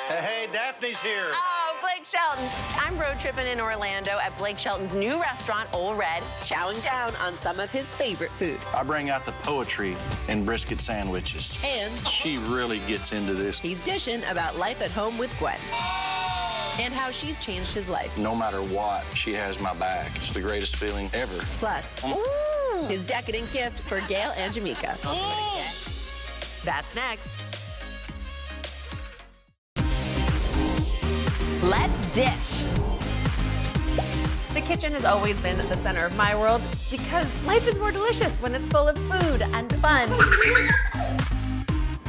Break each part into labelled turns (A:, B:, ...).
A: Hey, Daphne's here.
B: Oh, Blake Shelton. I'm road tripping in Orlando at Blake Shelton's new restaurant, Ole Red, chowing down on some of his favorite food.
A: I bring out the poetry in brisket sandwiches.
B: And
A: she really gets into this.
B: he's dishing about life at home with Gwen. And how she's changed his life.
A: No matter what, she has my back. It's the greatest feeling ever.
B: Plus, his decadent gift for Gail and Jamaica. That's next. Let's dish. The kitchen has always been the center of my world because life is more delicious when it's full of food and fun.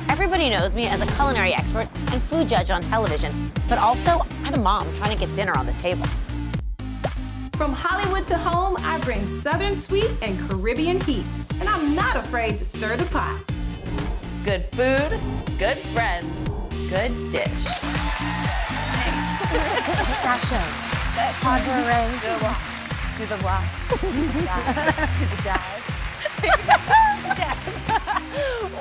C: Everybody knows me as a culinary expert and food judge on television, but also I'm a mom trying to get dinner on the table.
D: From Hollywood to home, I bring Southern sweet and Caribbean heat, and I'm not afraid to stir the pot.
B: Good food, good friends, good dish.
C: Sasha, Padre,
B: Do the walk. Do the jive.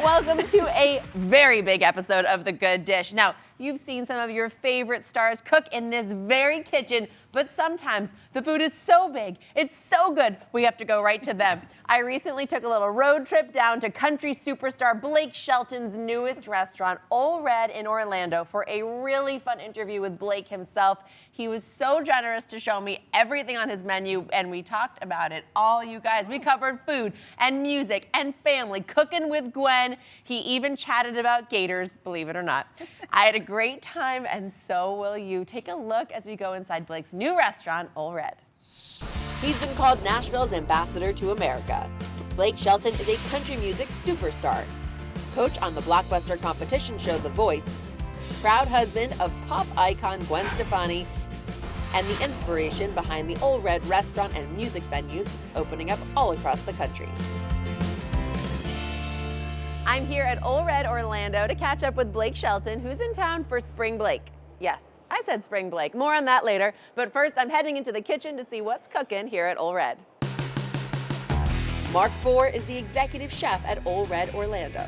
B: Welcome to a very big episode of The Good Dish. Now, you've seen some of your favorite stars cook in this very kitchen, but sometimes the food is so big, it's so good, we have to go right to them. I recently took a little road trip down to country superstar Blake Shelton's newest restaurant, Ole Red in Orlando, for a really fun interview with Blake himself. He was so generous to show me everything on his menu, and we talked about it all, you guys. We covered food and music and family, cooking with Gwen. He even chatted about Gators, believe it or not. I had a great time, and so will you. Take a look as we go inside Blake's new restaurant, Ole Red. He's been called Nashville's ambassador to America. Blake Shelton is a country music superstar, coach on the blockbuster competition show The Voice, proud husband of pop icon Gwen Stefani, and the inspiration behind the Ole Red restaurant and music venues opening up all across the country. I'm here at Ole Red Orlando to catch up with Blake Shelton, who's in town for Spring Blake. Yes, I said Spring Blake. More on that later. But first, I'm heading into the kitchen to see what's cooking here at Ole Red. Mark Bohr is the executive chef at Ole Red Orlando.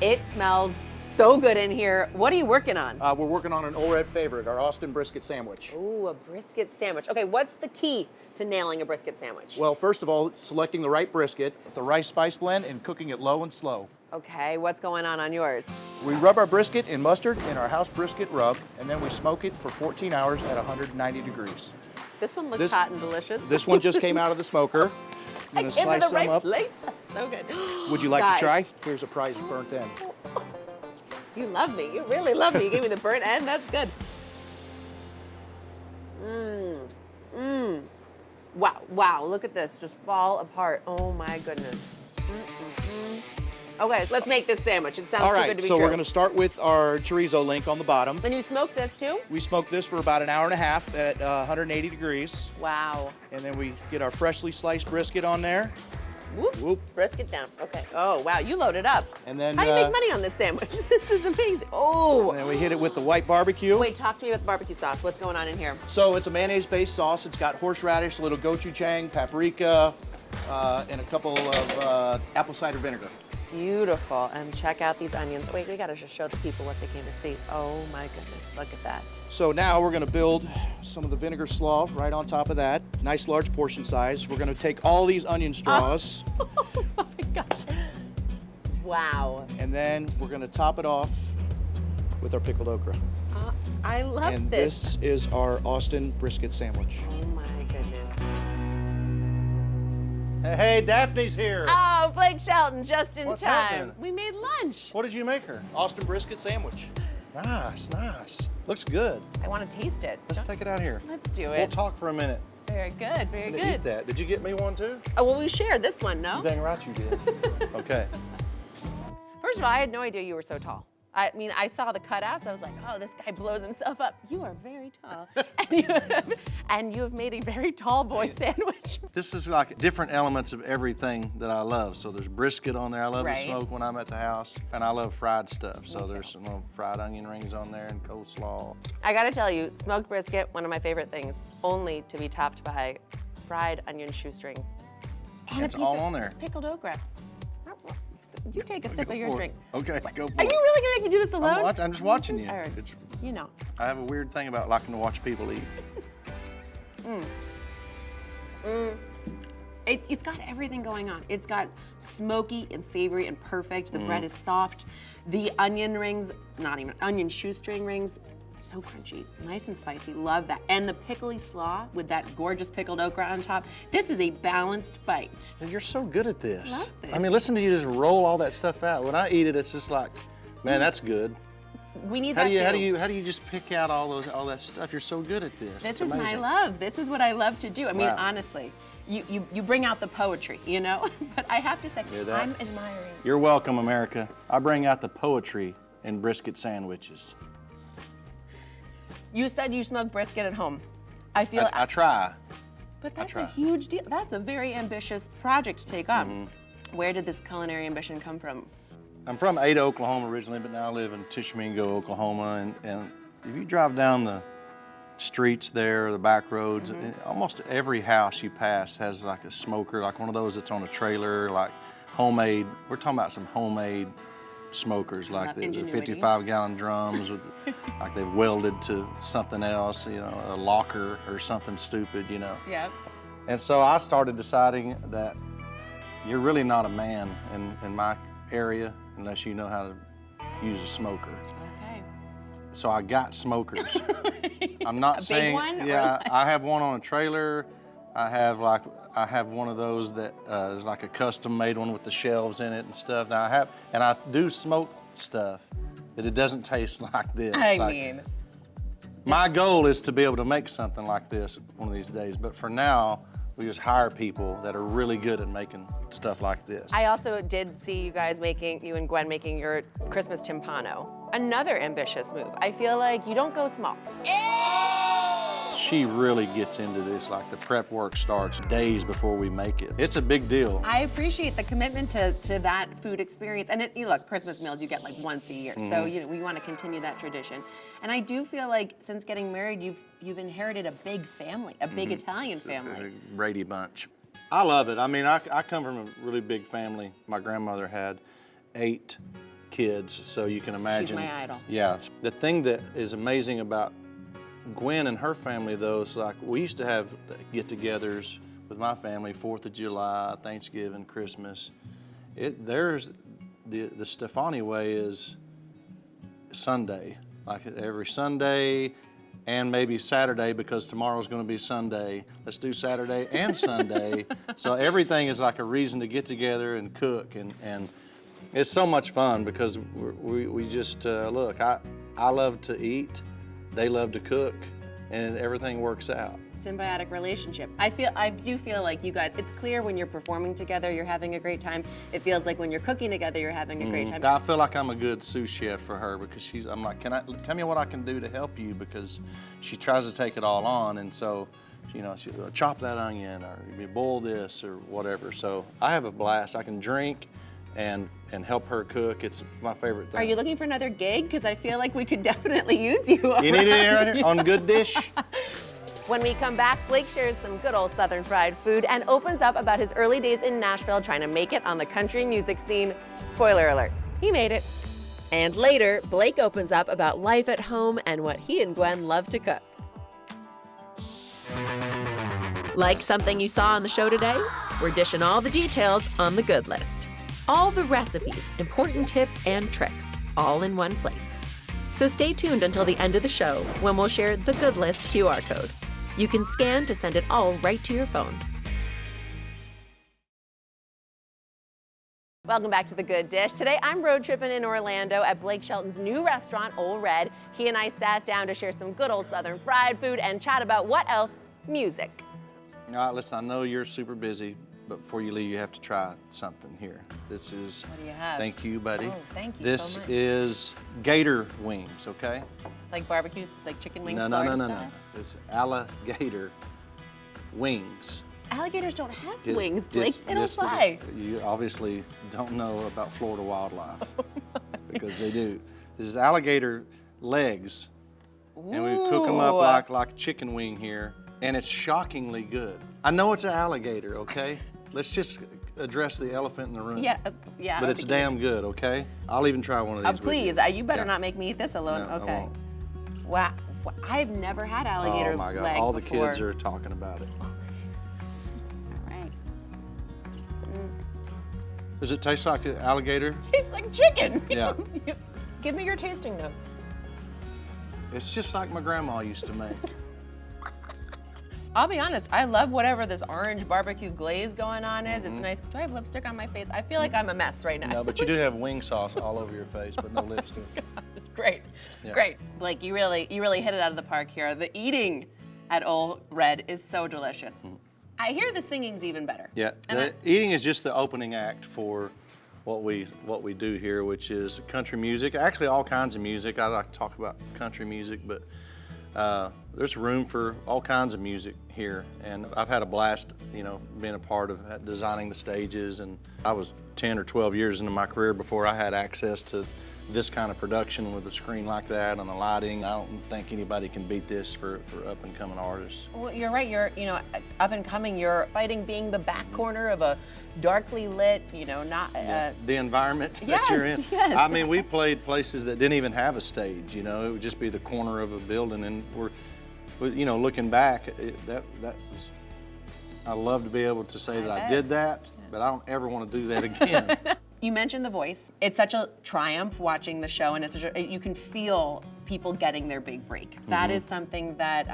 B: It smells so good in here. What are you working on?
E: We're working on an Ole Red favorite, our Austin brisket sandwich.
B: Ooh, a brisket sandwich. Okay, what's the key to nailing a brisket sandwich?
E: Well, first of all, selecting the right brisket, the rice spice blend, and cooking it low and slow.
B: Okay, what's going on yours?
E: We rub our brisket in mustard in our house brisket rub, and then we smoke it for 14 hours at 190 degrees.
B: This one looks hot and delicious.
E: This one just came out of the smoker. I'm gonna slice some up.
B: Place. So good.
E: Would you like
B: Guys,
E: to try? Here's a prize burnt end.
B: You love me. You really love me. You gave me the burnt end. That's good. Wow. Look at this. Just fall apart. Oh my goodness. Okay, let's make this sandwich. It sounds
E: All
B: too
E: right,
B: good to be
E: so
B: true.
E: we're gonna start with our chorizo link on the bottom.
B: And you smoke this too?
E: We smoke this for about an hour and a half at 180 degrees.
B: Wow.
E: And then we get our freshly sliced brisket on there.
B: Whoop.
E: Whoop.
B: Brisket down. Okay. Oh, wow. You loaded up.
E: And then
B: how do you make money on this sandwich? This is amazing. Oh.
E: And then we hit it with the white barbecue.
B: Wait, talk to me about the barbecue sauce. What's going on in here?
E: So it's a mayonnaise-based sauce. It's got horseradish, little gochujang, paprika, and a couple of apple cider vinegar.
B: Beautiful. And check out these onions. Wait, we gotta just show the people what they came to see. Oh my goodness, look at that.
E: So now we're gonna build some of the vinegar slaw right on top of that. Nice large portion size. We're gonna take all these onion straws.
B: Oh my gosh. Wow.
E: And then we're gonna top it off with our pickled okra.
B: I love
E: And this is our Austin brisket sandwich.
B: Oh my goodness.
A: Hey, Daphne's here.
B: Oh, Blake Shelton, just in
A: What's
B: time.
A: happening?
B: We made lunch.
A: What did you make her?
E: Austin brisket sandwich.
A: Nice. Looks good.
B: I want to taste it.
A: Let's take it out here.
B: Let's do
A: We'll
B: it.
A: talk for a minute.
B: Very good, very
A: I'm gonna
B: good.
A: eat that. Did you get me one too?
B: Oh, well, we shared this one, no?
A: You dang right you did. Okay.
B: First of all, I had no idea you were so tall. I mean, I saw the cutouts. I was like, oh, this guy blows himself up. You are very tall. And you have made a very tall boy sandwich.
A: This is like different elements of everything that I love. So there's brisket on there. I love
B: Right.
A: to smoke when I'm at the house. And I love fried stuff. So there's some little fried onion rings on there and coleslaw.
B: I gotta tell you, smoked brisket, one of my favorite things, only to be topped by fried onion shoestrings. And
A: It's
B: a piece
A: all
B: of
A: on there.
B: pickled okra. You take a sip of your
A: for it.
B: drink.
A: Okay, go for
B: Are
A: it.
B: you really gonna make me do this alone?
A: I'm just watching you.
B: All right.
A: It's,
B: You know.
A: I have a weird thing about liking to watch people eat.
B: It's got everything going on. It's got smoky and savory and perfect. The bread is soft. The onion rings, not even onion shoestring rings, so crunchy, nice and spicy. Love that. And the pickly slaw with that gorgeous pickled okra on top. This is a balanced bite.
A: You're so good at this.
B: Love this.
A: I mean, listen to you just roll all that stuff out. When I eat it, it's just like, man, that's good.
B: We need
A: How
B: that
A: do you
B: too.
A: how do you just pick out all that stuff? You're so good at this.
B: This
A: It's
B: is my
A: amazing.
B: love. This is what I love to do. I mean,
A: Wow.
B: honestly, you bring out the poetry, you know? But I have to say,
A: Hear that?
B: I'm admiring.
A: You're welcome, America. I bring out the poetry in brisket sandwiches.
B: You said you smoke brisket at home. I feel,
A: I try.
B: but that's a
A: try.
B: huge deal. That's a very ambitious project to take on. Where did this culinary ambition come from?
A: I'm from Ada, Oklahoma originally, but now I live in Tishomingo, Oklahoma. And if you drive down the streets there, the back roads, almost every house you pass has like a smoker, like one of those that's on a trailer, like homemade. We're talking about some homemade smokers, like the
B: ingenuity.
A: 55-gallon drums with, like they've welded to something else, you know, a locker or something stupid, you know.
B: Yeah.
A: And so I started deciding that you're really not a man in my area unless you know how to use a smoker.
B: Okay.
A: So I got smokers. I'm not
B: A big
A: saying,
B: one, or
A: yeah,
B: like-
A: I have one on a trailer. I have one of those that is like a custom made one with the shelves in it and stuff. Now I do smoke stuff, but it doesn't taste like this.
B: I
A: Like,
B: mean,
A: my goal is to be able to make something like this one of these days, but for now, we just hire people that are really good at making stuff like this.
B: I also did see you and Gwen making your Christmas timpano. Another ambitious move. I feel like you don't go small.
A: She really gets into this, like the prep work starts days before we make it. It's a big deal.
B: I appreciate the commitment to that food experience. And look, Christmas meals you get like once a year, so we want to continue that tradition. And I do feel like since getting married, you've inherited a big family, a big Italian family.
A: Brady Bunch. I love it. I mean, I come from a really big family. My grandmother had 8 kids, so you can imagine.
B: She's my idol.
A: Yeah. The thing that is amazing about Gwen and her family, though, is like we used to have get-togethers with my family, 4th of July, Thanksgiving, Christmas. There's the Stefani way is Sunday, like every Sunday and maybe Saturday because tomorrow's going to be Sunday. Let's do Saturday and Sunday. So everything is like a reason to get together and cook, and it's so much fun because we just look. I love to eat. They love to cook, and everything works out.
B: Symbiotic relationship. I do feel like you guys, it's clear when you're performing together, you're having a great time. It feels like when you're cooking together, you're having a great time.
A: I feel like I'm a good sous chef for her because I'm like, tell me what I can do to help you, because she tries to take it all on, and so, you know, she'll chop that onion or you boil this or whatever. So I have a blast. I can drink and help her cook. It's my favorite thing.
B: Are you looking for another gig? Because I feel like we could definitely use you.
A: You need it right here on Good Dish?
B: When we come back, Blake shares some good old Southern fried food and opens up about his early days in Nashville trying to make it on the country music scene. Spoiler alert, he made it. And later, Blake opens up about life at home and what he and Gwen love to cook. Like something you saw on the show today? We're dishing all the details on the good list. All the recipes, important tips, and tricks, all in one place. So stay tuned until the end of the show when we'll share the good list QR code. You can scan to send it all right to your phone. Welcome back to The Good Dish. Today I'm road tripping in Orlando at Blake Shelton's new restaurant, Old Red. He and I sat down to share some good old Southern fried food and chat about what else? Music.
A: All right, listen, I know you're super busy, but before you leave, you have to try something here. This is.
B: What do you have?
A: Thank you, buddy.
B: Oh, thank you
A: This
B: so much.
A: is Gator wings, okay?
B: Like barbecue, like chicken wings?
A: No.
B: Florida style?
A: It's alligator wings.
B: Alligators don't have
A: Yes,
B: wings, Blake.
A: yes,
B: They don't
A: yes,
B: fly.
A: You obviously don't know about Florida wildlife
B: Oh,
A: because they do. This is alligator legs, and we cook them up like a chicken wing here, and it's shockingly good. I know it's an alligator, okay? Let's just address the elephant in the room.
B: Yeah, yeah.
A: But it's damn good, okay? I'll even try one of these.
B: Please,
A: with
B: you better
A: Yeah.
B: not make me eat this alone.
A: No, I
B: okay.
A: won't.
B: Wow, I've never had alligator
A: Oh my God!
B: leg
A: All the
B: before.
A: kids are talking about it.
B: All right.
A: Does it taste like an alligator?
B: Tastes like chicken.
A: Yeah.
B: Give me your tasting notes.
A: It's just like my grandma used to make.
B: I'll be honest, I love whatever this orange barbecue glaze going on is. It's nice. Do I have lipstick on my face? I feel like I'm a mess right now.
A: No, but you do have wing sauce all over your face, but no lipstick.
B: Great,
A: Yeah.
B: great. Blake, you really hit it out of the park here. The eating at Ole Red is so delicious. I hear the singing's even better.
A: Yeah,
B: And
A: eating is just the opening act for what we do here, which is country music. Actually, all kinds of music. I like to talk about country music, but there's room for all kinds of music here, and I've had a blast, you know, being a part of designing the stages. And I was 10 or 12 years into my career before I had access to this kind of production with a screen like that and the lighting. I don't think anybody can beat this for up and coming artists.
B: Well, you're right. You're, up and coming. You're fighting being the back corner of a darkly lit, not.
A: The environment
B: Yes,
A: that you're in.
B: yes.
A: I mean, we played places that didn't even have a stage. It would just be the corner of a building, and looking back, that was. I love to be able to say that I did that, but I don't ever want to do that again.
B: You mentioned The Voice. It's such a triumph watching the show, and you can feel people getting their big break. That is something that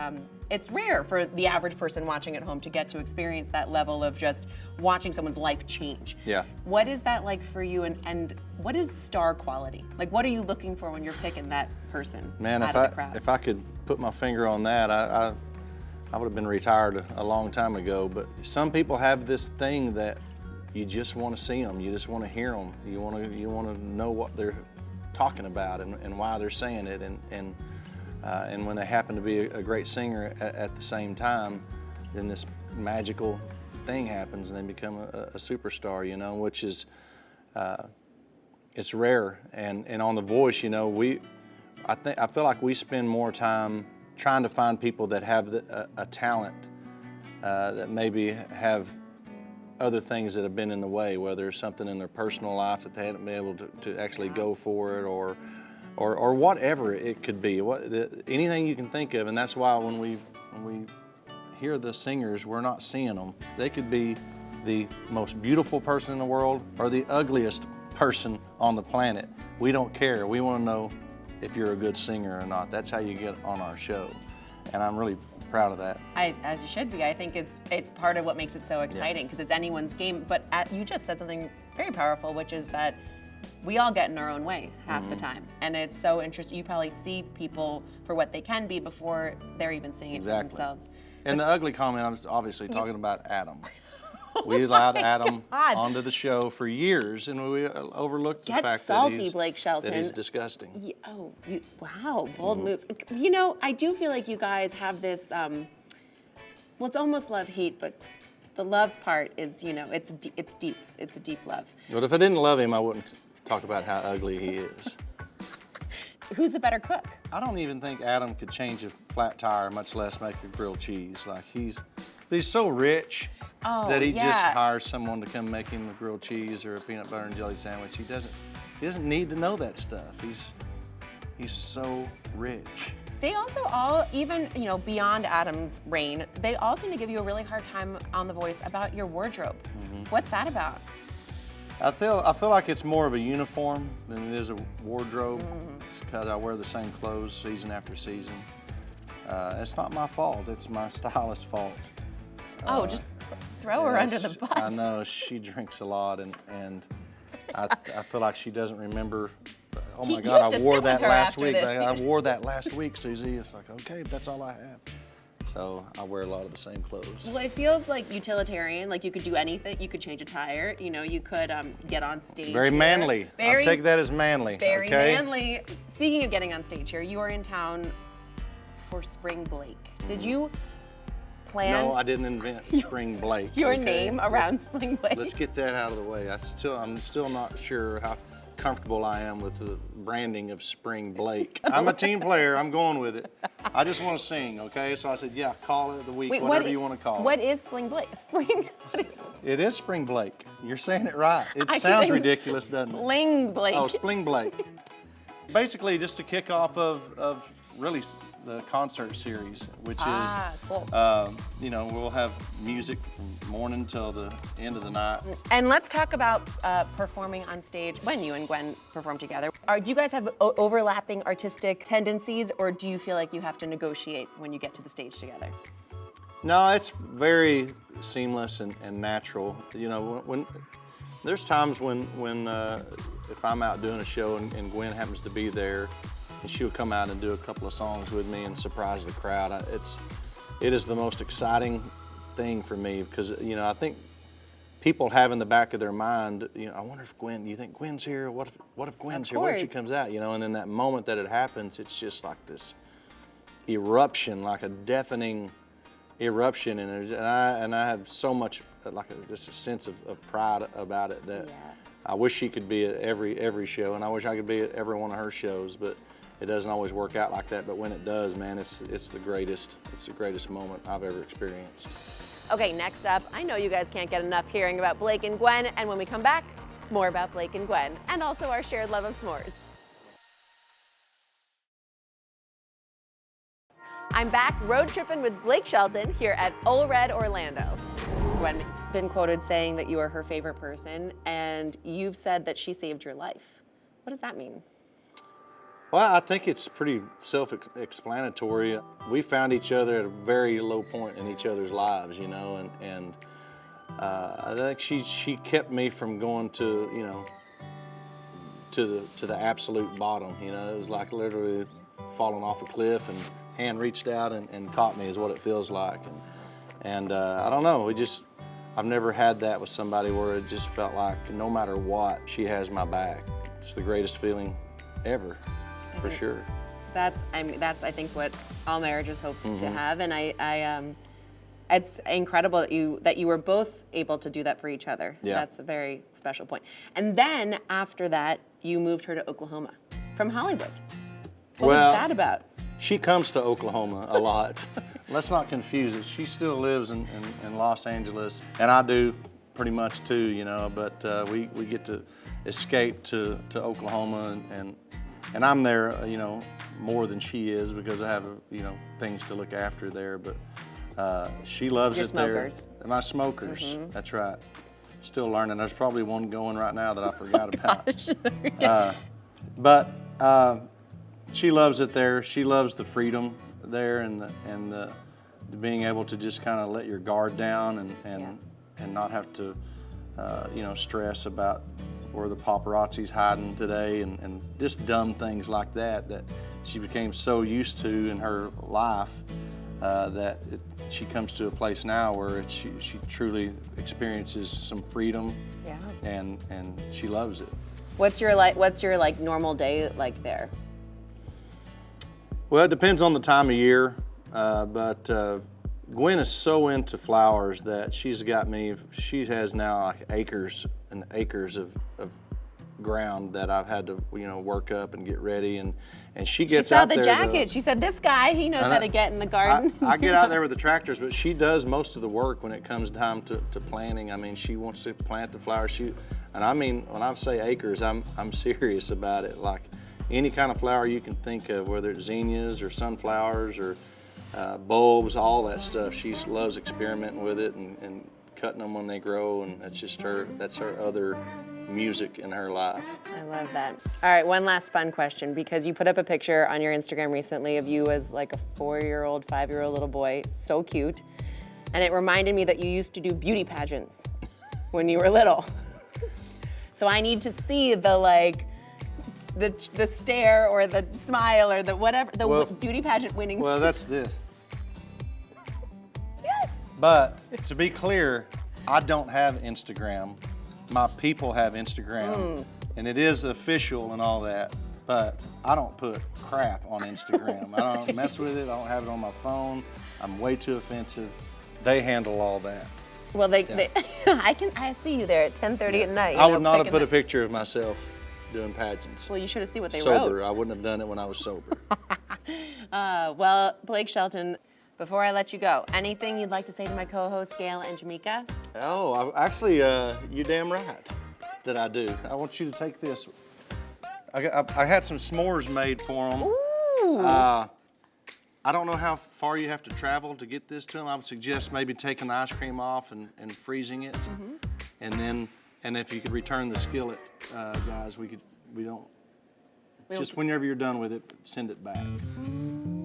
B: it's rare for the average person watching at home to get to experience that level of just watching someone's life change.
A: Yeah.
B: What is that like for you, and what is star quality? Like, what are you looking for when you're picking that person
A: Man,
B: out of the crowd?
A: if I could put my finger on that, I would have been retired a long time ago. But some people have this thing that you just want to see them, you just want to hear them, you want to know what they're talking about and why they're saying it, and when they happen to be a great singer at the same time, then this magical thing happens and they become a superstar, which is it's rare. And on The Voice, I feel like we spend more time trying to find people that have a talent that maybe have other things that have been in the way, whether it's something in their personal life that they haven't been able to actually go for it, or whatever it could be, anything you can think of. And that's why when we hear the singers, we're not seeing them. They could be the most beautiful person in the world or the ugliest person on the planet. We don't care. We want to know if you're a good singer or not. That's how you get on our show, and I'm really proud of that.
B: As you should be. I think it's part of what makes it so exciting, because it's anyone's game. But you just said something very powerful, which is that we all get in our own way half the time, and it's so interesting. You probably see people for what they can be before they're even seeing it for themselves.
A: And the ugly comment, I was obviously talking about Adam. We allowed Adam onto the show for years, and we overlooked the fact
B: salty, Blake Shelton.
A: that he's disgusting.
B: Wow, bold moves. I do feel like you guys have this, well, it's almost love-hate, but the love part is, it's deep. It's a deep love.
A: But if I didn't love him, I wouldn't talk about how ugly he is.
B: Who's the better cook?
A: I don't even think Adam could change a flat tire, much less make a grilled cheese. Like he's so rich that he just hires someone to come make him a grilled cheese or a peanut butter and jelly sandwich. He doesn't need to know that stuff. He's so rich.
B: They also all, even beyond Adam's reign, they all seem to give you a really hard time on The Voice about your wardrobe. What's that about?
A: I feel like it's more of a uniform than it is a wardrobe. It's because I wear the same clothes season after season. It's not my fault. It's my stylist's fault.
B: Just throw her under the bus.
A: I know, she drinks a lot, and I feel like she doesn't remember. Oh my God, I wore that last week. I wore that last week, Susie. It's like, okay, that's all I have. So I wear a lot of the same clothes.
B: Well, it feels like utilitarian, like you could do anything. You could change a tire, you could get on stage.
A: Very manly. I'll take that as manly.
B: Very manly. Speaking of getting on stage here, you are in town for Spring Blake. Did you plan?
A: No, I didn't invent Spring Blake.
B: Your name around Spring Blake?
A: Let's get that out of the way. I'm still not sure comfortable I am with the branding of Spring Blake. I'm a team player. I'm going with it. I just want to sing, okay? So I said, yeah, call it the week,
B: Wait,
A: whatever you want to call it.
B: What is Spring Blake? Spring?
A: It is Spring Blake. You're saying it right. It
B: I keep
A: sounds
B: saying
A: ridiculous, doesn't it?
B: Spring Blake.
A: Oh, Spring Blake. Basically, just to kick off of really the concert series, which
B: cool.
A: is, you know, we'll have music from morning till the end of the night.
B: And let's talk about performing on stage when you and Gwen perform together. Do you guys have overlapping artistic tendencies, or do you feel like you have to negotiate when you get to the stage together?
A: No, it's very seamless and natural. You know, when there's times when if I'm out doing a show and Gwen happens to be there, and she'll come out and do a couple of songs with me and surprise the crowd. It is the most exciting thing for me because, you know, I think people have in the back of their mind, you know, I wonder if Gwen, you think Gwen's here? What if Gwen's here? What if she comes out? You know, and then that moment that it happens, it's just like this eruption, like a deafening eruption, and I have so much, like just a sense of pride about it that I wish she could be at every show, and I wish I could be at every one of her shows, but it doesn't always work out like that. But when it does, man, it's the greatest moment I've ever experienced.
B: Okay, next up, I know you guys can't get enough hearing about Blake and Gwen, and when we come back, more about Blake and Gwen, and also our shared love of s'mores. I'm back road tripping with Blake Shelton here at Ole Red Orlando. Gwen's been quoted saying that you are her favorite person, and you've said that she saved your life. What does that mean?
A: Well, I think it's pretty self-explanatory. We found each other at a very low point in each other's lives, you know, and I think she kept me from going to, you know, to the absolute bottom. You know, it was like literally falling off a cliff, and hand reached out and caught me is what it feels like. And I don't know, I've never had that with somebody where it just felt like no matter what, she has my back. It's the greatest feeling ever, for sure.
B: That's I think what all marriages hope to have, and it's incredible that you were both able to do that for each other.
A: Yeah.
B: That's a very special point. And then after that, you moved her to Oklahoma from Hollywood. What was that about?
A: She comes to Oklahoma a lot. Let's not confuse it. She still lives in Los Angeles, and I do pretty much too, you know, but we get to escape to Oklahoma, and I'm there, you know, more than she is because I have, you know, things to look after there, but she loves
B: Your
A: it
B: smokers.
A: there. My smokers, that's right. Still learning. There's probably one going right now that I forgot about. But she loves it there. She loves the freedom there and the being able to just kind of let your guard down and not have to, you know, stress about where the paparazzi's hiding today and just dumb things like that she became so used to in her life that she comes to a place now where she truly experiences some freedom.
B: Yeah.
A: And she loves it.
B: What's your normal day like there?
A: Well, it depends on the time of year, but Gwen is so into flowers that she has now like acres and acres of ground that I've had to, you know, work up and get ready, and she gets out there.
B: She saw the jacket. She said, this guy, he knows how to get in the garden.
A: I get out there with the tractors, but she does most of the work when it comes time to planting. I mean, she wants to plant the flowers. And I mean, when I say acres, I'm serious about it. Like, any kind of flower you can think of, whether it's zinnias or sunflowers or bulbs, all that stuff. She loves experimenting with it and cutting them when they grow, and that's her other music in her life.
B: I love that. All right, one last fun question, because you put up a picture on your Instagram recently of you as like a 4-year-old, 5-year-old little boy, so cute. And it reminded me that you used to do beauty pageants when you were little. So I need to see the stare or the smile or the whatever, beauty pageant winning.
A: Well, that's this.
B: Yes.
A: But to be clear, I don't have Instagram. My people have Instagram, and it is official and all that, but I don't put crap on Instagram. I don't mess with it. I don't have it on my phone. I'm way too offensive. They handle all that.
B: Well, I see you there at 10:30 at night.
A: I would not have put a picture of myself doing pageants.
B: Well, you should have seen what they
A: Sober.
B: wrote.
A: I wouldn't have done it when I was sober.
B: Well, Blake Shelton, before I let you go, anything you'd like to say to my co-hosts, Gail and Jamaica?
A: Oh, actually, you damn right that I do. I want you to take this. I had some s'mores made for them.
B: Ooh.
A: I don't know how far you have to travel to get this to them. I would suggest maybe taking the ice cream off and freezing it. And if you could return the skillet, guys, just whenever you're done with it, send it back.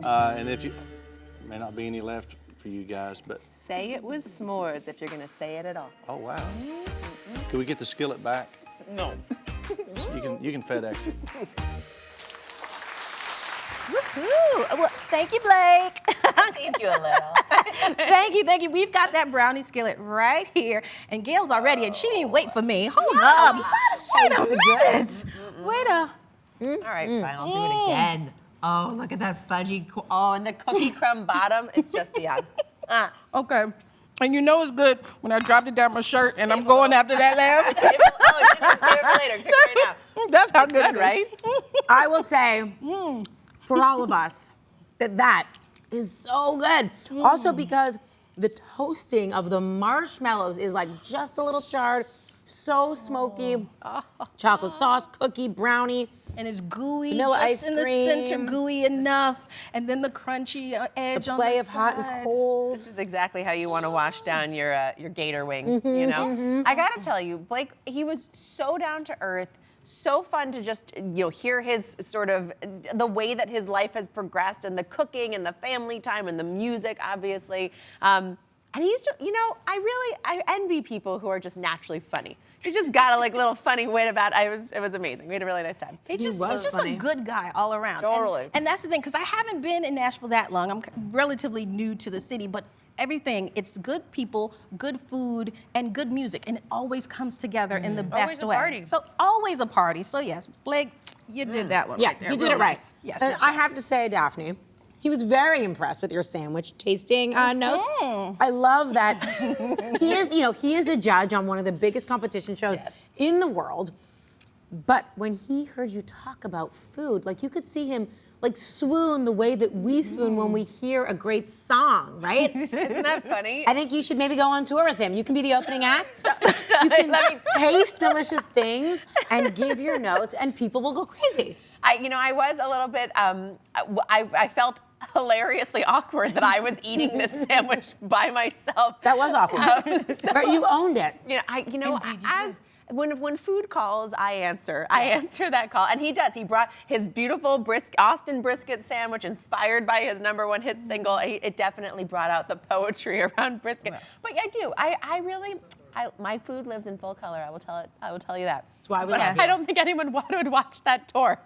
A: And if you, may not be any left for you guys, but.
B: Say it with s'mores if you're gonna say it at all.
A: Oh, wow. Can we get the skillet back?
B: No.
A: You can FedEx it.
F: Woohoo! Well, thank you, Blake.
B: Saved you a little.
F: Thank you. We've got that brownie skillet right here. And Gail's already, and she didn't wait for me. Hold up. Wait a minute. Wait a.
B: All right, fine, I'll do it again. Oh, look at that fudgy, and the cookie crumb bottom, it's just beyond.
F: Okay. And you know it's good when I dropped it down my shirt and I'm going after that lamb.
B: Save it for later, take it right now.
F: That's how good
B: Good,
F: it is.
B: right?
C: I will say, for all of us, that is so good. Also because the toasting of the marshmallows is like just a little charred, so smoky. Chocolate sauce, cookie, brownie.
F: And it's gooey,
C: Vanilla
F: just
C: ice
F: in the
C: cream.
F: center, gooey enough. And then the crunchy edge
C: The
F: on
C: play
F: the
C: of hot and
F: side.
C: cold.
B: This is exactly how you want to wash down your Gator wings, you know? I gotta tell you, Blake, he was so down to earth, so fun to just, hear his sort of, the way that his life has progressed and the cooking and the family time and the music, obviously. And he's just, I envy people who are just naturally funny. He's just got a little funny wit about it. It was amazing. We had a really nice time.
F: He's just
C: funny.
F: a good guy all around.
B: Totally.
F: And that's the thing, because I haven't been in Nashville that long. I'm relatively new to the city, but everything, it's good people, good food, and good music. And it always comes together in the
B: Always
F: best
B: a
F: way.
B: party.
F: So always a party. So yes, Blake, you did that one
C: Yeah,
F: right there.
C: you did
F: Real
C: it right.
F: nice. Yes,
C: And
F: yes,
C: I
F: yes.
C: have to say, Daphne, he was very impressed with your sandwich tasting notes. I love that he is a judge on one of the biggest competition shows in the world. But when he heard you talk about food, you could see him swoon the way that we swoon when we hear a great song, right?
B: Isn't that funny?
C: I think you should maybe go on tour with him. You can be the opening act. You can taste delicious things and give your notes, and people will go crazy.
B: I was a little bit, I felt hilariously awkward that I was eating this sandwich by myself.
C: That was awkward. But you owned it.
B: When food calls, I answer. I answer that call, and he does. He brought his beautiful Austin brisket sandwich, inspired by his #1 hit single. It definitely brought out the poetry around brisket. But I do. My food lives in full color. I will tell you that.
C: That's why we
B: But
C: love
B: I
C: you.
B: don't think anyone would watch that tour.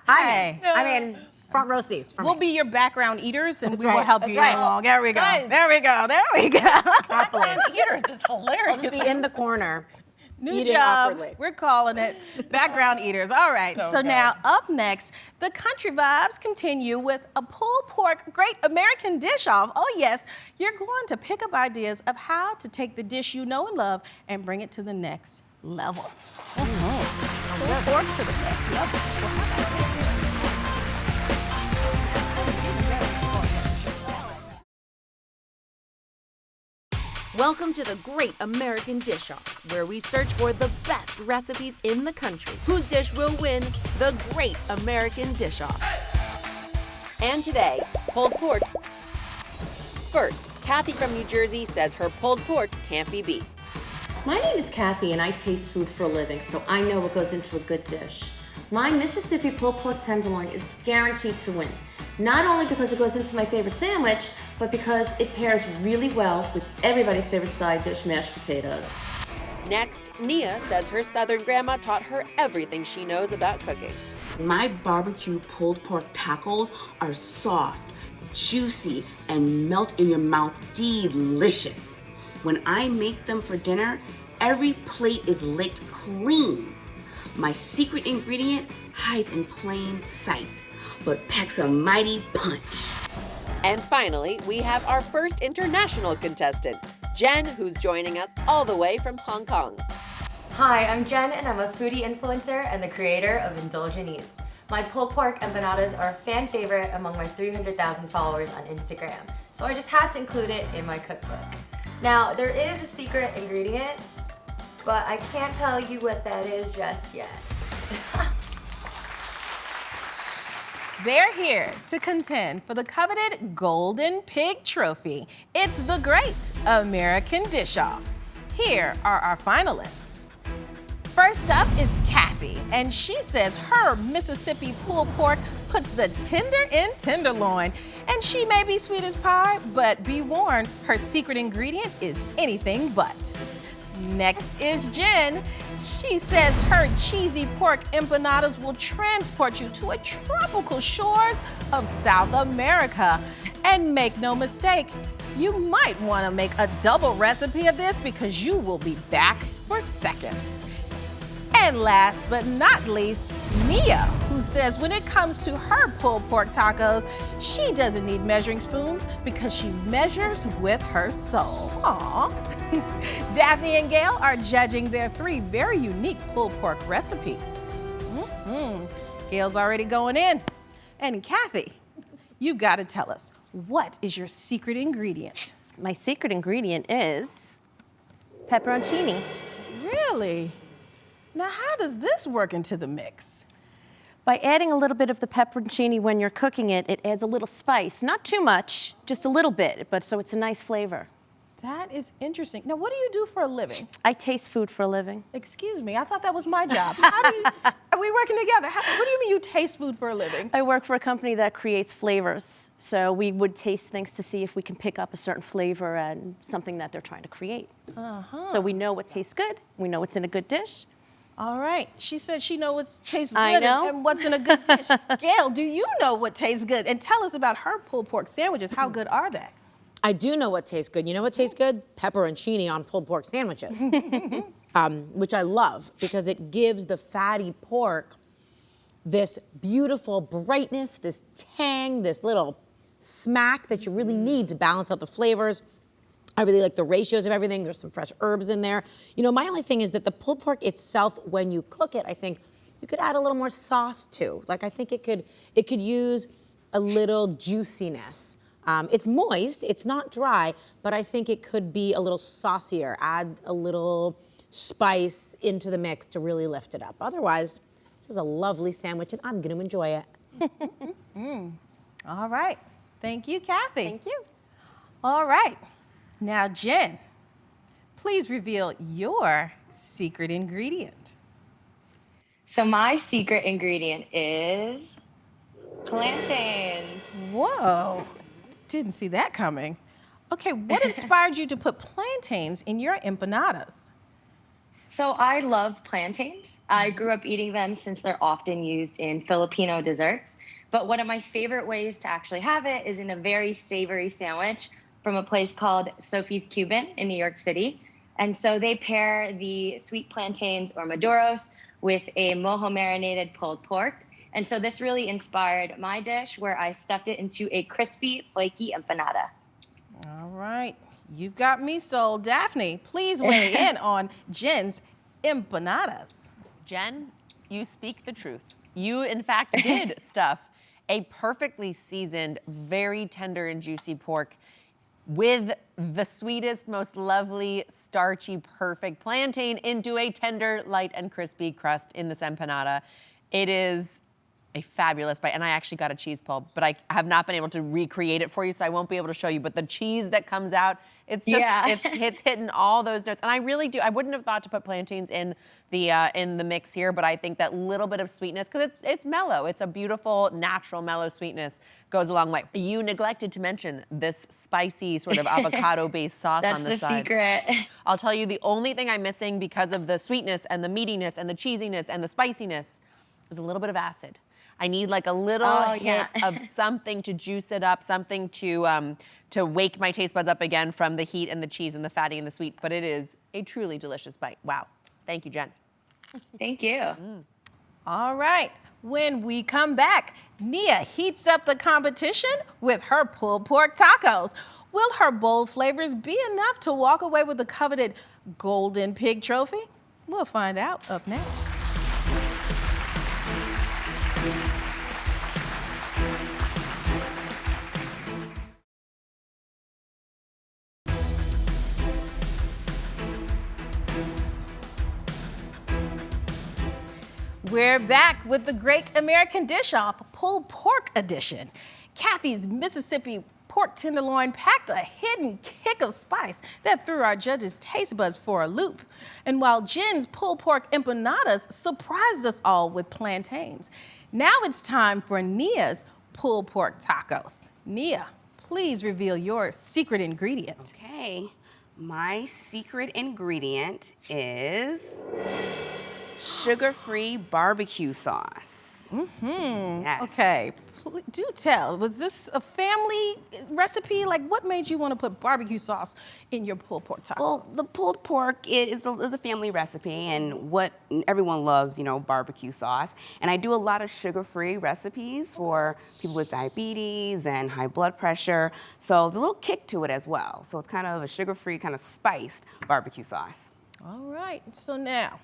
F: Hey.
C: I mean, front row seats for
F: We'll
C: me.
F: be your background eaters, and we
C: right.
F: will help
C: That's
F: you
C: right.
F: along. There we go.
B: Guys.
F: There we go. There we go.
B: Background eaters is
C: I'll
B: hilarious.
C: just be in the corner.
F: New
C: eating
F: job.
C: awkwardly.
F: We're calling it background eaters. All right. So now up next, the country vibes continue with a pulled pork great American dish off. Oh yes, you're going to pick up ideas of how to take the dish you know and love and bring it to the next level. Pulled pork to the next level.
G: Welcome to the Great American Dish Off, where we search for the best recipes in the country. Whose dish will win the Great American Dish Off? And today, pulled pork. First, Kathy from New Jersey says her pulled pork can't be beat.
H: My name is Kathy and I taste food for a living, so I know what goes into a good dish. My Mississippi pulled pork tenderloin is guaranteed to win. Not only because it goes into my favorite sandwich, but because it pairs really well with everybody's favorite side dish, mashed potatoes.
G: Next, Nia says her Southern grandma taught her everything she knows about cooking.
I: My barbecue pulled pork tacos are soft, juicy, and melt in your mouth delicious. When I make them for dinner, every plate is licked clean. My secret ingredient hides in plain sight, but packs a mighty punch.
G: And finally, we have our first international contestant, Jen, who's joining us all the way from Hong Kong.
J: Hi, I'm Jen and I'm a foodie influencer and the creator of Indulgent Eats. My pulled pork empanadas are a fan favorite among my 300,000 followers on Instagram, so I just had to include it in my cookbook. Now, there is a secret ingredient, but I can't tell you what that is just yet.
F: They're here to contend for the coveted Golden Pig Trophy. It's the Great American Dish-Off. Here are our finalists. First up is Kathy, and she says her Mississippi pulled pork puts the tender in tenderloin. And she may be sweet as pie, but be warned, her secret ingredient is anything but. Next is Jen. She says her cheesy pork empanadas will transport you to a tropical shores of South America. And make no mistake, you might want to make a double recipe of this because you will be back for seconds. And last but not least, Mia, who says when it comes to her pulled pork tacos, she doesn't need measuring spoons because she measures with her soul. Aww. Daphne and Gail are judging their 3 very unique pulled pork recipes. Gail's already going in. And Kathy, you've got to tell us, what is your secret ingredient?
B: My secret ingredient is pepperoncini.
F: Really? Now, how does this work into the mix?
B: By adding a little bit of the pepperoncini when you're cooking it, it adds a little spice. Not too much, just a little bit, but so it's a nice flavor.
F: That is interesting. Now, what do you do for a living?
B: I taste food for a living.
F: Excuse me, I thought that was my job. Are we working together? What do you mean you taste food for a living?
B: I work for a company that creates flavors. So we would taste things to see if we can pick up a certain flavor and something that they're trying to create. So we know what tastes good. We know what's in a good dish.
F: All right. She said she knows what tastes
B: I
F: good
B: know.
F: and what's in a good dish. Gail, do you know what tastes good? And tell us about her pulled pork sandwiches. How good are they?
C: I do know what tastes good. You know what tastes good? Pepperoncini on pulled pork sandwiches, which I love because it gives the fatty pork this beautiful brightness, this tang, this little smack that you really need to balance out the flavors. I really like the ratios of everything. There's some fresh herbs in there. You know, my only thing is that the pulled pork itself, when you cook it, I think you could add a little more sauce to. Like I think it could use a little juiciness. It's moist, it's not dry, but I think it could be a little saucier, add a little spice into the mix to really lift it up. Otherwise, this is a lovely sandwich and I'm gonna enjoy it.
F: All right, thank you, Kathy.
B: Thank you.
F: All right, now Jen, please reveal your secret ingredient.
J: So my secret ingredient is plantains.
F: Whoa. Didn't see that coming. Okay, what inspired you to put plantains in your empanadas?
J: So I love plantains. I grew up eating them since they're often used in Filipino desserts. But one of my favorite ways to actually have it is in a very savory sandwich from a place called Sophie's Cuban in New York City. And so they pair the sweet plantains or maduros with a mojo marinated pulled pork. And so this really inspired my dish where I stuffed it into a crispy, flaky empanada.
F: All right, you've got me sold. Daphne, please weigh in on Jen's empanadas.
B: Jen, you speak the truth. You, in fact, did stuff a perfectly seasoned, very tender and juicy pork with the sweetest, most lovely, starchy, perfect plantain into a tender, light, and crispy crust in this empanada. It is a fabulous bite, and I actually got a cheese pull, but I have not been able to recreate it for you, so I won't be able to show you, but the cheese that comes out, it's just, it's hitting all those notes, and I really do, I wouldn't have thought to put plantains in the mix here, but I think that little bit of sweetness, because it's mellow, it's a beautiful, natural, mellow sweetness, goes a long way. You neglected to mention this spicy sort of avocado-based sauce on the side.
J: That's the secret.
B: I'll tell you, the only thing I'm missing because of the sweetness and the meatiness and the cheesiness and the spiciness is a little bit of acid. I need like a little hit of something to juice it up, something to wake my taste buds up again from the heat and the cheese and the fatty and the sweet. But it is a truly delicious bite. Wow. Thank you, Jen.
J: Thank you.
F: All right. When we come back, Nia heats up the competition with her pulled pork tacos. Will her bold flavors be enough to walk away with the coveted Golden Pig Trophy? We'll find out up next. We're back with the Great American Dish-Off Pulled Pork Edition. Kathy's Mississippi pork tenderloin packed a hidden kick of spice that threw our judges' taste buds for a loop. And while Jen's pulled pork empanadas surprised us all with plantains, now it's time for Nia's pulled pork tacos. Nia, please reveal your secret ingredient.
I: Okay, my secret ingredient is sugar-free barbecue sauce. Yes.
F: Okay, do tell. Was this a family recipe? Like, what made you want to put barbecue sauce in your pulled pork tacos?
I: Well, the pulled pork is a family recipe, and what everyone loves, you know, barbecue sauce. And I do a lot of sugar-free recipes for people with diabetes and high blood pressure. So there's a little kick to it as well. So it's kind of a sugar-free, kind of spiced barbecue sauce.
F: All right, so now,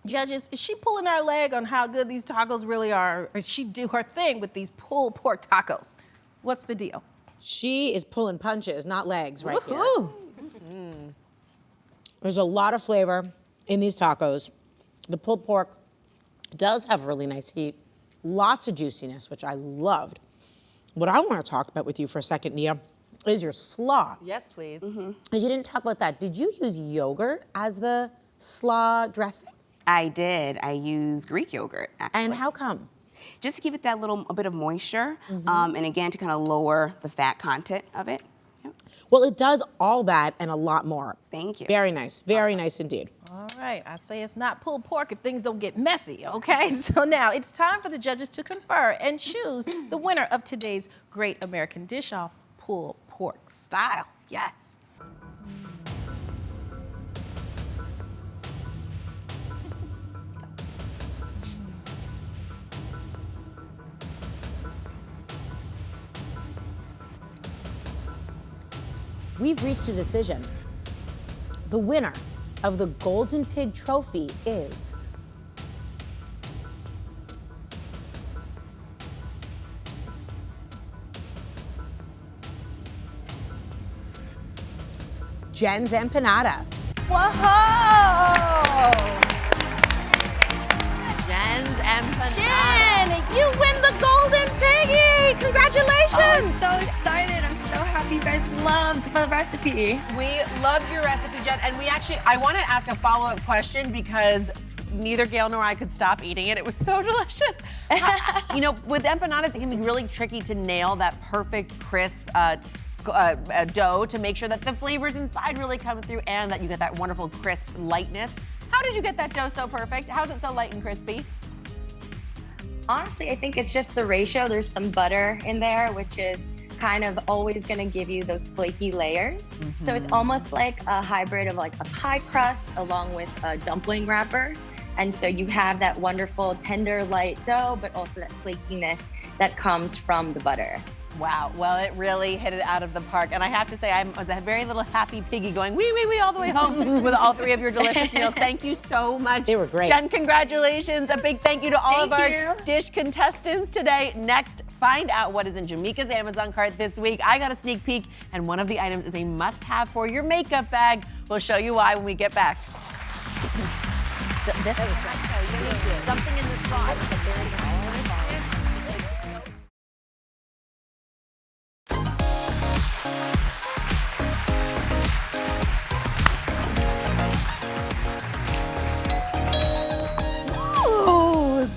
F: judges, is she pulling our leg on how good these tacos really are? Or she do her thing with these pulled pork tacos? What's the deal?
C: She is pulling punches, not legs, right here.
F: Woohoo!
C: There's a lot of flavor in these tacos. The pulled pork does have really nice heat, lots of juiciness, which I loved. What I want to talk about with you for a second, Nia, is your slaw.
B: Yes, please.
C: Because you didn't talk about that. Did you use yogurt as the slaw dressing?
I: I did. I used Greek yogurt, actually.
C: And how come?
I: Just to give it that a bit of moisture, and again, to kind of lower the fat content of it. Yep.
C: Well, it does all that and a lot more.
I: Thank you.
C: Very nice indeed.
F: All right, I say it's not pulled pork if things don't get messy, okay? So now it's time for the judges to confer and choose the winner of today's Great American Dish-Off pulled pork style. Yes.
C: We've reached a decision. The winner of the Golden Pig Trophy is Jen's Empanada.
F: Whoa!
B: Jen's Empanada.
F: Jen, you win the Golden Piggy! Congratulations!
J: I'm so excited. I'm so happy you guys loved the recipe.
B: We loved your recipe, Jen, and I want to ask a follow-up question because neither Gail nor I could stop eating it. It was so delicious. You know, with empanadas, it can be really tricky to nail that perfect, crisp dough to make sure that the flavors inside really come through and that you get that wonderful, crisp lightness. How did you get that dough so perfect? How is it so light and crispy?
J: Honestly, I think it's just the ratio. There's some butter in there, which is kind of always going to give you those flaky layers. So it's almost like a hybrid of like a pie crust along with a dumpling wrapper. And so you have that wonderful tender light dough, but also that flakiness that comes from the butter.
B: Wow, well, it really hit it out of the park. And I have to say, I was a very little happy piggy going wee, wee, wee all the way home with all three of your delicious meals. Thank you so much.
C: They were great.
B: Jen, congratulations. A big thank you to all of our dish contestants today. Next, find out what is in Jamaica's Amazon cart this week. I got a sneak peek, and one of the items is a must-have for your makeup bag. We'll show you why when we get back. This is something in this sauce.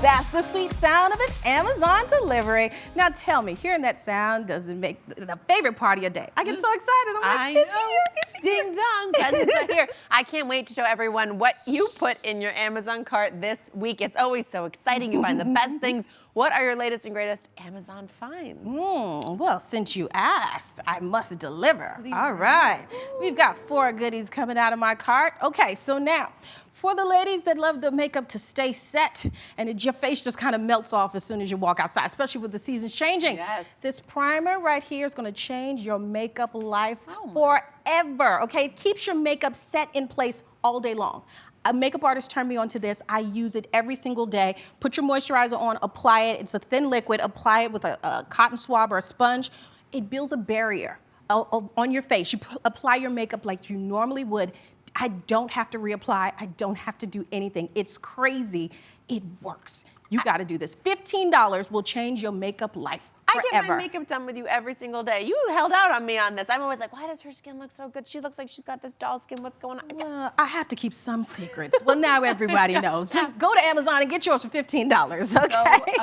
F: That's the sweet sound of an Amazon delivery. Now tell me, hearing that sound doesn't make the favorite part of your day. I get so excited. I'm like, it's here, it's here.
B: Ding dong, cousins are here. I can't wait to show everyone what you put in your Amazon cart this week. It's always so exciting. You find the best things. What are your latest and greatest Amazon finds?
F: Well, since you asked, I must deliver. All right. We've got 4 goodies coming out of my cart. Okay, so now, for the ladies that love the makeup to stay set and your face just kind of melts off as soon as you walk outside, especially with the seasons changing.
B: Yes.
F: This primer right here is going to change your makeup life forever, okay? It keeps your makeup set in place all day long. A makeup artist turned me on to this. I use it every single day. Put your moisturizer on, apply it. It's a thin liquid. Apply it with a cotton swab or a sponge. It builds a barrier on your face. You apply your makeup like you normally would. I don't have to reapply. I don't have to do anything. It's crazy. It works. You got to do this. $15 will change your makeup life forever.
B: I get my makeup done with you every single day. You held out on me on this. I'm always like, why does her skin look so good? She looks like she's got this doll skin. What's going on?
F: Well, I have to keep some secrets. Well, now everybody knows. Go to Amazon and get yours for $15, okay?
B: So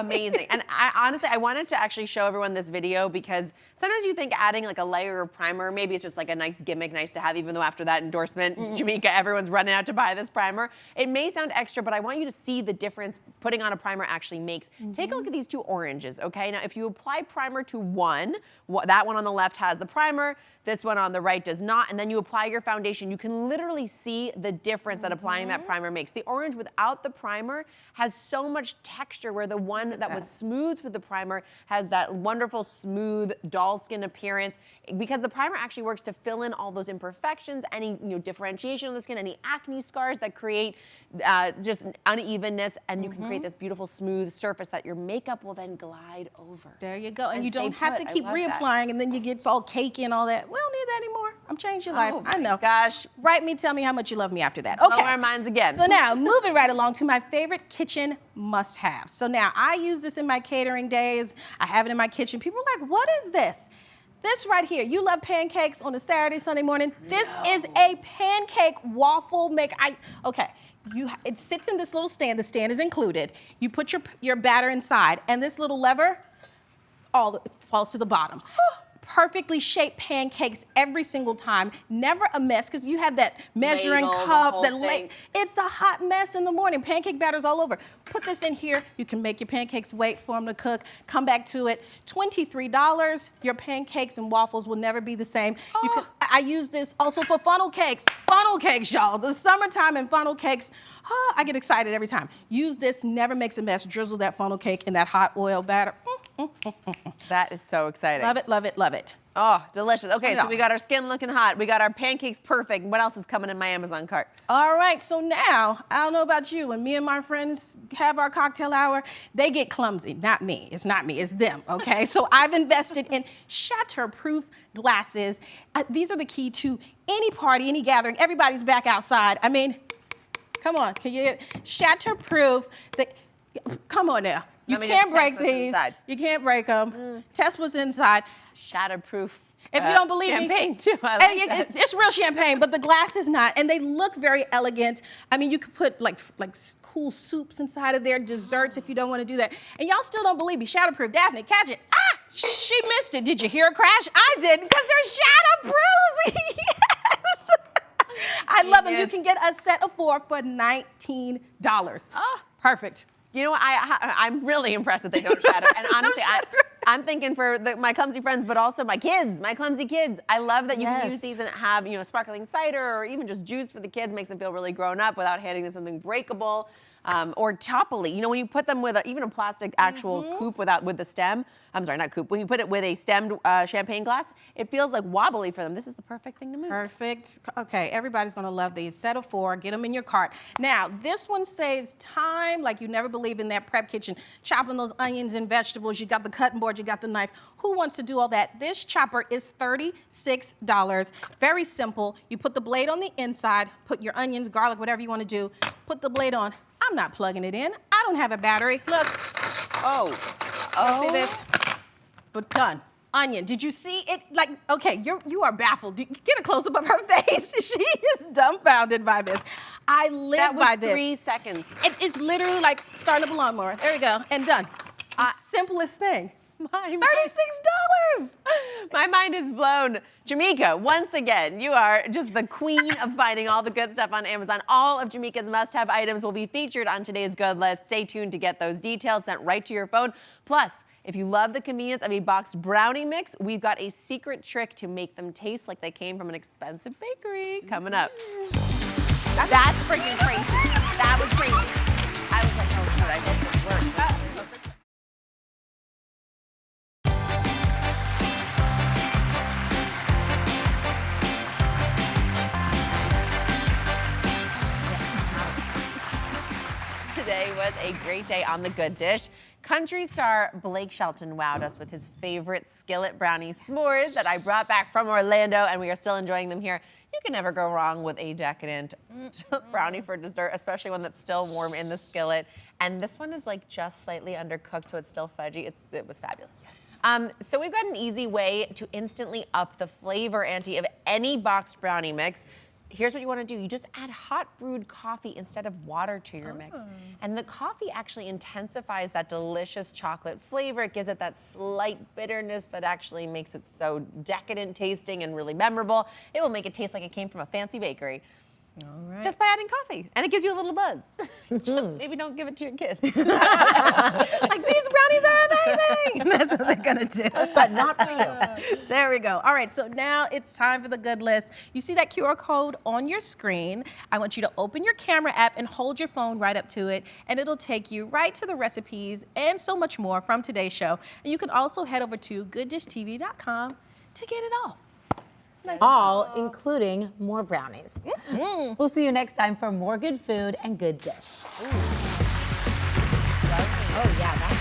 B: amazing. And honestly, I wanted to actually show everyone this video because sometimes you think adding like a layer of primer, maybe it's just like a nice gimmick, nice to have, even though after that endorsement, Jamaica, everyone's running out to buy this primer. It may sound extra, but I want you to see the difference putting on a primer actually makes. Take a look at these two oranges, okay? Now, if you apply primer to one, that one on the left has the primer, this one on the right does not, and then you apply your foundation, you can literally see the difference that applying that primer makes. The orange without the primer has so much texture, where the one that was smooth with the primer has that wonderful smooth doll skin appearance, because the primer actually works to fill in all those imperfections, any differentiation of the skin, any acne scars that create just an unevenness, and you can create this beautiful smooth surface that your makeup will then glide over.
F: There you go. And you don't have to keep reapplying and then you get all cakey and all that. We don't need that anymore. I'm changing your life. I know.
B: Gosh.
F: Write me, tell me how much you love me after that. Okay.
B: Blow our minds again.
F: So now, moving right along to my favorite kitchen must-haves. So now, I use this in my catering days. I have it in my kitchen. People are like, what is this? This right here, you love pancakes on a Saturday, Sunday morning. This is a pancake waffle maker. It sits in this little stand. The stand is included. You put your batter inside, and this little lever, it falls to the bottom. Perfectly shaped pancakes every single time. Never a mess, because you have that measuring cup, it's a hot mess in the morning. Pancake batter's all over. Put this in here. You can make your pancakes, wait for them to cook, come back to it. $23, your pancakes and waffles will never be the same. I use this also for funnel cakes. Funnel cakes, y'all. The summertime and funnel cakes, I get excited every time. Use this, never makes a mess. Drizzle that funnel cake in that hot oil batter.
B: That is so exciting.
F: Love it, love it, love it.
B: Oh, delicious. Okay, so we got our skin looking hot. We got our pancakes perfect. What else is coming in my Amazon cart?
F: All right, so now, I don't know about you, when me and my friends have our cocktail hour, they get clumsy. Not me. It's not me. It's them, okay? So I've invested in shatterproof glasses. These are the key to any party, any gathering. Everybody's back outside. I mean, come on. Can you shatterproof? Come on now. You can't break these. You can't break them. Test what's inside.
B: Shatterproof.
F: If you don't believe
B: champagne
F: me,
B: too. I like that.
F: It's real champagne, but the glass is not, and they look very elegant. I mean, you could put like cool soups inside of there, desserts if you don't want to do that. And y'all still don't believe me. Shatterproof, Daphne, catch it. She missed it. Did you hear a crash? I didn't, because they're shatterproof. Yes. I love them. You can get a set of 4 for $19. Perfect.
B: You know what? I'm really impressed that they don't shatter. And honestly, I'm thinking for my clumsy friends, but also my kids, my clumsy kids. I love that you can use these and have, sparkling cider or even just juice for the kids. Makes them feel really grown up without handing them something breakable or topply. When you put them with even a plastic actual coupe with the stem. I'm sorry, not coupe. When you put it with a stemmed champagne glass, it feels like wobbly for them. This is the perfect thing to move.
F: Perfect. Okay, everybody's gonna love these. Set of 4, get them in your cart. Now, this one saves time like you never believe in that prep kitchen. Chopping those onions and vegetables. You got the cutting board, you got the knife. Who wants to do all that? This chopper is $36. Very simple. You put the blade on the inside, put your onions, garlic, whatever you wanna do. Put the blade on. I'm not plugging it in. I don't have a battery. Look. See this? But done. Onion, did you see it? Okay, you are baffled. Get a close-up of her face. She is dumbfounded by this. I live by this.
B: That was 3 seconds.
F: It's literally like starting up a lawnmower. There we go, and done. Simplest thing. $36.
B: My mind is blown. Jamaica, once again, you are just the queen of finding all the good stuff on Amazon. All of Jamaica's must-have items will be featured on today's Good List. Stay tuned to get those details sent right to your phone. Plus, if you love the convenience of a boxed brownie mix, we've got a secret trick to make them taste like they came from an expensive bakery coming up. That's freaking crazy. That was crazy. I was like, oh, shoot, I hope this works. Today was a great day on The Good Dish. Country star Blake Shelton wowed us with his favorite skillet brownie s'mores that I brought back from Orlando, and we are still enjoying them here. You can never go wrong with a decadent brownie for dessert, especially one that's still warm in the skillet. And this one is like just slightly undercooked, so it's still fudgy. It was fabulous. Yes. So we've got an easy way to instantly up the flavor ante of any boxed brownie mix. Here's what you want to do. You just add hot brewed coffee instead of water to your mix. And the coffee actually intensifies that delicious chocolate flavor. It gives it that slight bitterness that actually makes it so decadent tasting and really memorable. It will make it taste like it came from a fancy bakery.
F: All right.
B: Just by adding coffee. And it gives you a little buzz. Just maybe don't give it to your kids.
F: Like, these brownies are amazing. That's what they're gonna do.
C: But not for you.
F: There we go. All right, so now it's time for the good list. You see that QR code on your screen. I want you to open your camera app and hold your phone right up to it, and it'll take you right to the recipes and so much more from today's show. And you can also head over to gooddishtv.com to get it all.
C: All including more brownies. We'll see you next time for more good food and good dish. Oh yeah, that's